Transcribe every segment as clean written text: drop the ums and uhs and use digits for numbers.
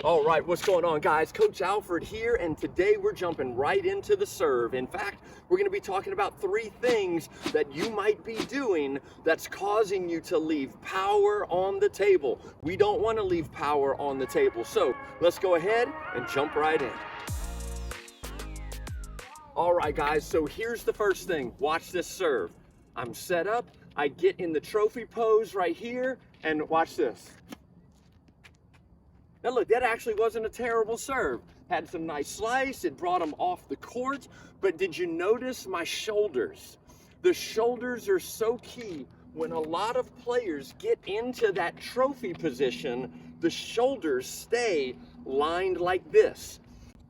All right, what's going on, guys? Coach Alfred here, and today we're jumping right into the serve. In fact, we're going to be talking about 3 things that you might be doing that's causing you to leave power on the table. We don't want to leave power on the table, so let's go ahead and jump right in. All right, guys, so here's the first thing. Watch this serve. I'm set up, I get in the trophy pose right here, and watch this. Now look, that actually wasn't a terrible serve. Had some nice slice, it brought him off the court, but did you notice my shoulders? The shoulders are so key. When a lot of players get into that trophy position, the shoulders stay lined like this.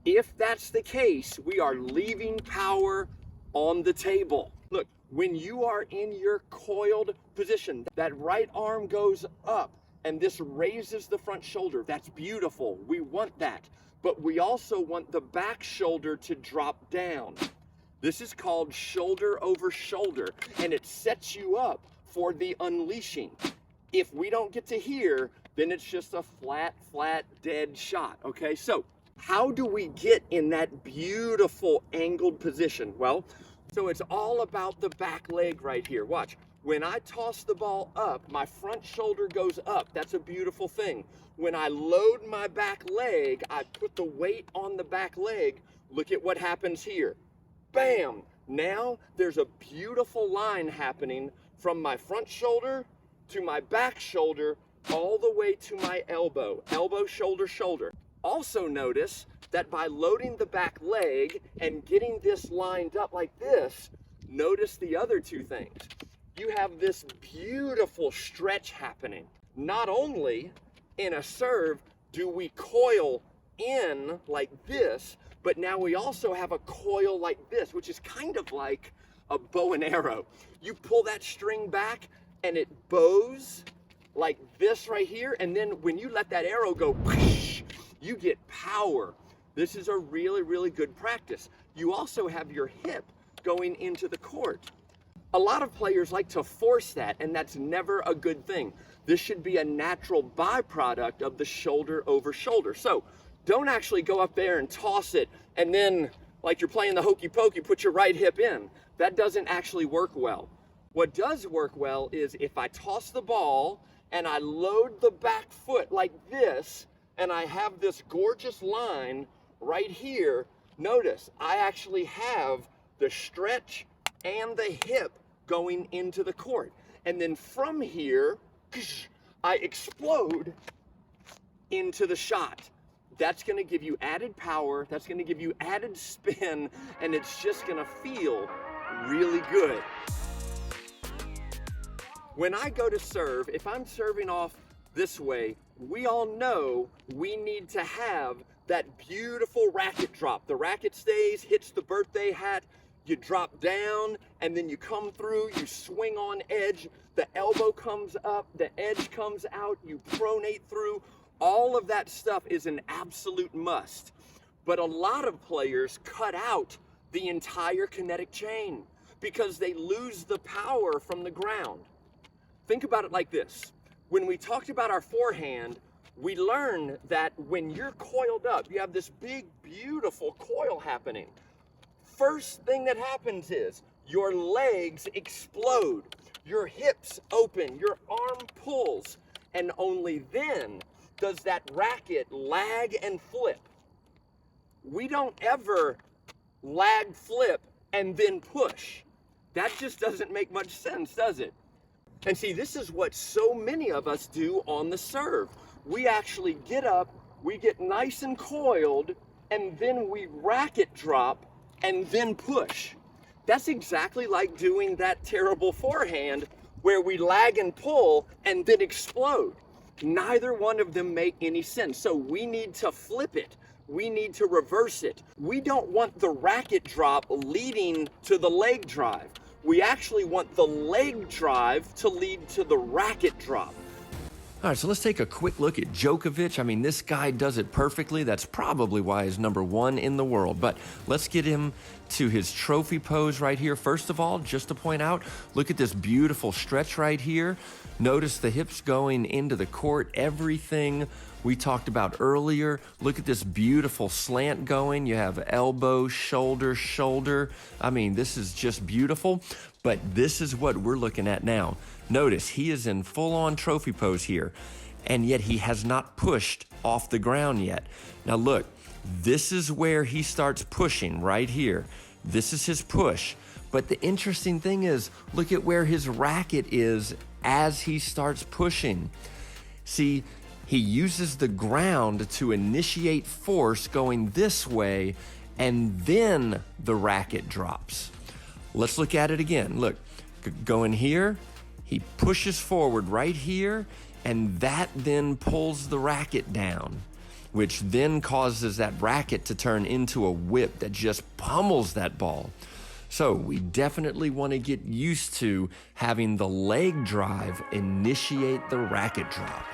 If that's the case, we are leaving power on the table. Look, when you are in your coiled position, that right arm goes up, and this raises the front shoulder. That's beautiful. We want that. But we also want the back shoulder to drop down. This is called shoulder over shoulder, and it sets you up for the unleashing. If we don't get to here, then it's just a flat, dead shot, okay? So how do we get in that beautiful angled position? Well, so it's all about the back leg right here. Watch. When I toss the ball up, my front shoulder goes up. That's a beautiful thing. When I load my back leg, I put the weight on the back leg. Look at what happens here. Bam! Now there's a beautiful line happening from my front shoulder to my back shoulder all the way to my elbow. Elbow, shoulder, shoulder. Also notice that by loading the back leg and getting this lined up like this, notice the other 2 things. You have this beautiful stretch happening. Not only in a serve do we coil in like this, but now we also have a coil like this, which is kind of like a bow and arrow. You pull that string back and it bows like this right here, and then when you let that arrow go, you get power. This is a really good practice. You also have your hip going into the court. A lot of players like to force that, and that's never a good thing. This should be a natural byproduct of the shoulder over shoulder. So don't actually go up there and toss it and then, like you're playing the hokey pokey, put your right hip in. That doesn't actually work well. What does work well is if I toss the ball and I load the back foot like this, and I have this gorgeous line right here, notice I actually have the stretch and the hip going into the court. And then from here, I explode into the shot. That's gonna give you added power, that's gonna give you added spin, and it's just gonna feel really good. When I go to serve, if I'm serving off this way, we all know we need to have that beautiful racket drop. The racket stays, hits the birthday hat, you drop down, and then you come through, you swing on edge, the elbow comes up, the edge comes out, you pronate through. All of that stuff is an absolute must. But a lot of players cut out the entire kinetic chain because they lose the power from the ground. Think about it like this. When we talked about our forehand, we learned that when you're coiled up, you have this big, beautiful coil happening. First thing that happens is your legs explode, your hips open, your arm pulls, and only then does that racket lag and flip. We don't ever lag, flip, and then push. That just doesn't make much sense, does it? And see, this is what so many of us do on the serve. We actually get up, we get nice and coiled, and then we racket drop and then push. That's exactly like doing that terrible forehand where we lag and pull and then explode. Neither one of them make any sense. So we need to flip it. We need to reverse it. We don't want the racket drop leading to the leg drive. We actually want the leg drive to lead to the racket drop. All right, so let's take a quick look at Djokovic. I mean, this guy does it perfectly. That's probably why he's #1 in the world. But let's get him to his trophy pose right here. First of all, just to point out, look at this beautiful stretch right here. Notice the hips going into the court. Everything we talked about earlier. Look at this beautiful slant going. You have elbow, shoulder, shoulder. I mean, this is just beautiful, but this is what we're looking at now. Notice he is in full-on trophy pose here, and yet he has not pushed off the ground yet. Now look, this is where he starts pushing right here. This is his push. But the interesting thing is, look at where his racket is as he starts pushing. See, he uses the ground to initiate force going this way, and then the racket drops. Let's look at it again. Look, going here, he pushes forward right here, and that then pulls the racket down, which then causes that racket to turn into a whip that just pummels that ball. So we definitely want to get used to having the leg drive initiate the racket drop.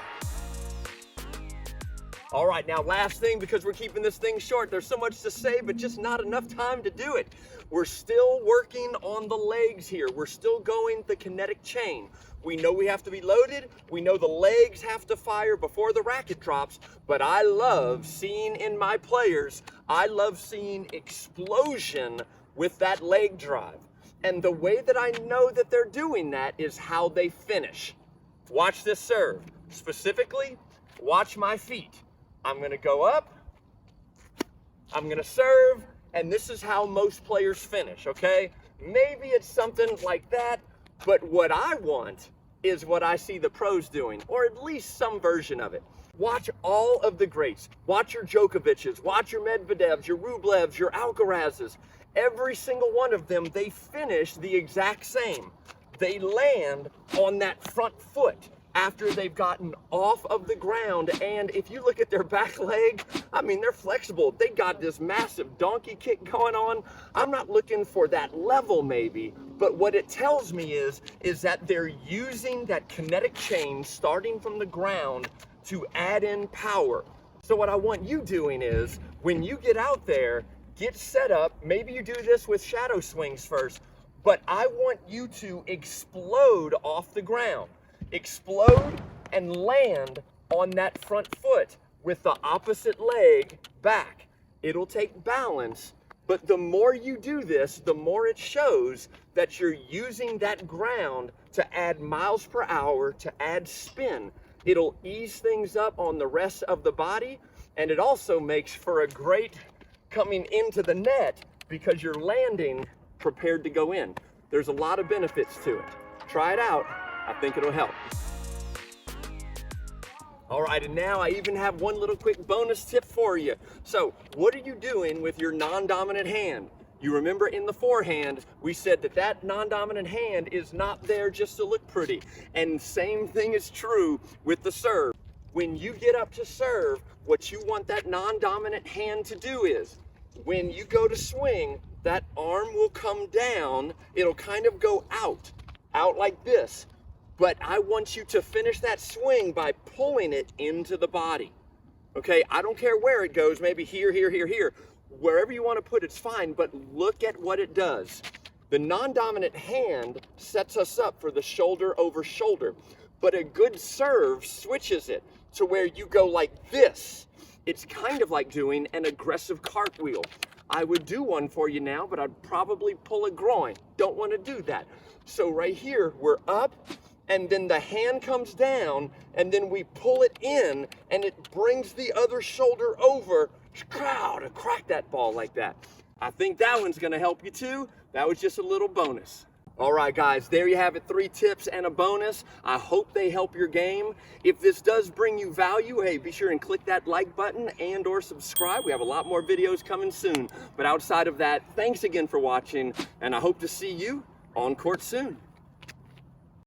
All right, now last thing, because we're keeping this thing short, there's so much to say, but just not enough time to do it. We're still working on the legs here. We're still going the kinetic chain. We know we have to be loaded. We know the legs have to fire before the racket drops, but I love seeing in my players, I love seeing explosion with that leg drive. And the way that I know that they're doing that is how they finish. Watch this serve. Specifically, watch my feet. I'm gonna go up, I'm gonna serve, and this is how most players finish, okay? Maybe it's something like that, but what I want is what I see the pros doing, or at least some version of it. Watch all of the greats. Watch your Djokovic's, watch your Medvedevs, your Rublevs, your Alcarazes. Every single one of them, they finish the exact same. They land on that front foot after they've gotten off of the ground. And if you look at their back leg, I mean, they're flexible. They got this massive donkey kick going on. I'm not looking for that level maybe, but what it tells me is that they're using that kinetic chain starting from the ground to add in power. So what I want you doing is, when you get out there, get set up. Maybe you do this with shadow swings first, but I want you to explode off the ground. Explode and land on that front foot with the opposite leg back. It'll take balance, but the more you do this, the more it shows that you're using that ground to add miles per hour, to add spin. It'll ease things up on the rest of the body, and it also makes for a great coming into the net because you're landing prepared to go in. There's a lot of benefits to it. Try it out. I think it'll help. All right, and now I even have one little quick bonus tip for you. So what are you doing with your non-dominant hand? You remember in the forehand, we said that non-dominant hand is not there just to look pretty. And same thing is true with the serve. When you get up to serve, what you want that non-dominant hand to do is, when you go to swing, that arm will come down. It'll kind of go out like this. But I want you to finish that swing by pulling it into the body. Okay, I don't care where it goes, maybe here, here, here, here. Wherever you want to put it's fine, but look at what it does. The non-dominant hand sets us up for the shoulder over shoulder, but a good serve switches it to where you go like this. It's kind of like doing an aggressive cartwheel. I would do one for you now, but I'd probably pull a groin. Don't want to do that. So right here, we're up, and then the hand comes down, and then we pull it in, and it brings the other shoulder over to crack that ball like that. I think that one's gonna help you too. That was just a little bonus. All right, guys, there you have it, 3 tips and a bonus. I hope they help your game. If this does bring you value, hey, be sure and click that like button and or subscribe. We have a lot more videos coming soon. But outside of that, thanks again for watching, and I hope to see you on court soon.